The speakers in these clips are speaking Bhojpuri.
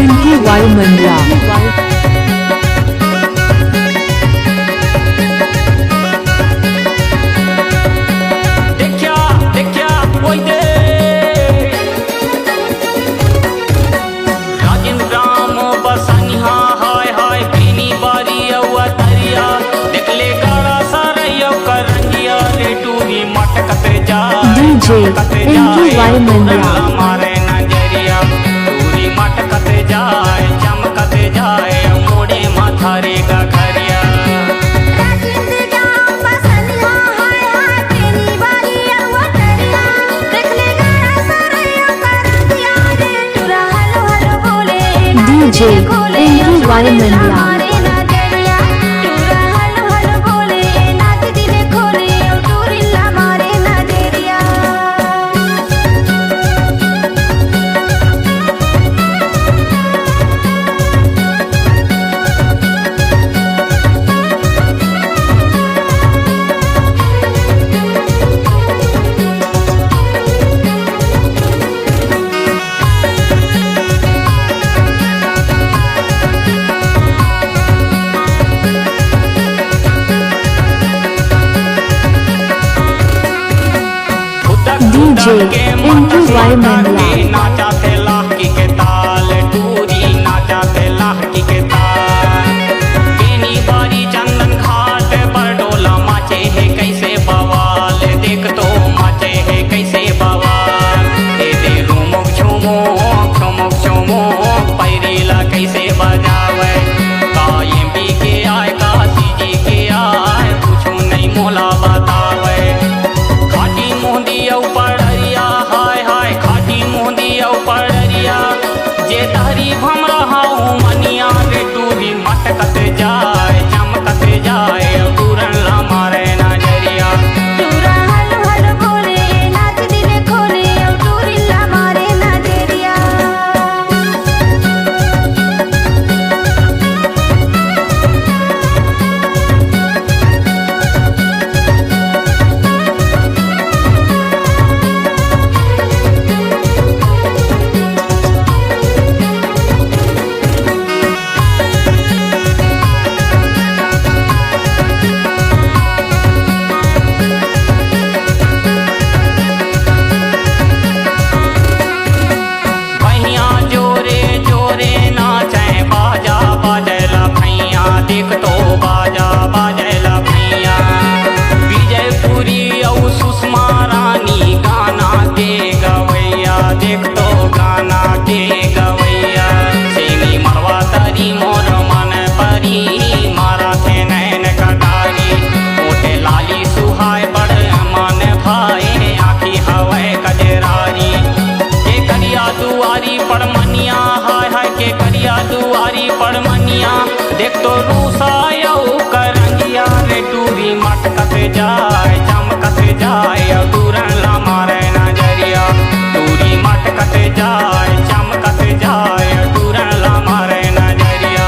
इनकी वायुमंडला डीजे इनकी वायुमंडला मारे नजरिया दूरी मटकत जाए चमकत जाए मोड़े माथारे का खरिया डीजे इनकी वायुमंडला डीजे इनकी वायुमंडला नाचा थे लाहकी के ताल टूरी नाचा थे लाहकी के ताल बेनी बारी चंदन घाट पर डोला माचे है कैसे बवाल देख तो माचे है कैसे बवाल दे रुमुक झुमुक पैरीला कैसे बजावे कायम भी के आए काशी जी के आए पूछू नहीं मोला बतावे खाटी मोहदी पड़रिया हाय हाय खाटी मोहदी पड़रिया जे तहरी भम रहा हूँ मनिया रे तू भी मटकत जाए चमकत जाए पूरन ला मारे नजरिया देख तो बाजा बाजेला भैया विजयपुरी और सुषमा रानी गाना के गवैया देख तो गाना के गवैया सेनी मरवा तरी मोर मन परी मारा थे नैन कटारी ओटे लाली सुहाय बड़ मन भाई आखी हवै कजरारी के करिया दुआरी पड़मनिया हाय हाय के करिया दुआरी पड़मनिया देख तो रूसाया करंगिया रे टूरी मटकत जाए चमकत जाए दूरन ला मारे नजरिया टूरी मटकत जाए चमकत जाए दूरन ला मारे नजरिया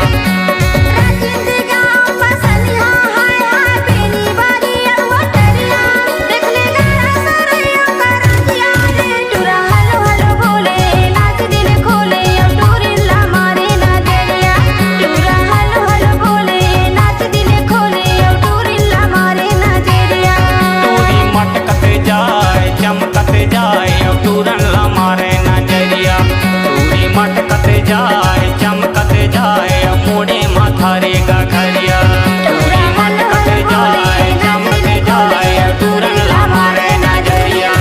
चमकत जाए दूरन ला मारे नजरिया दूरी मटकत जाए चमकत जाए मोड़े माथारे का खरिया दूरी मटकत जाए चमकत जाए दूरन ला मारे नजरिया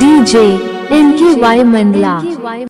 डीजे इनकी वायुमंडला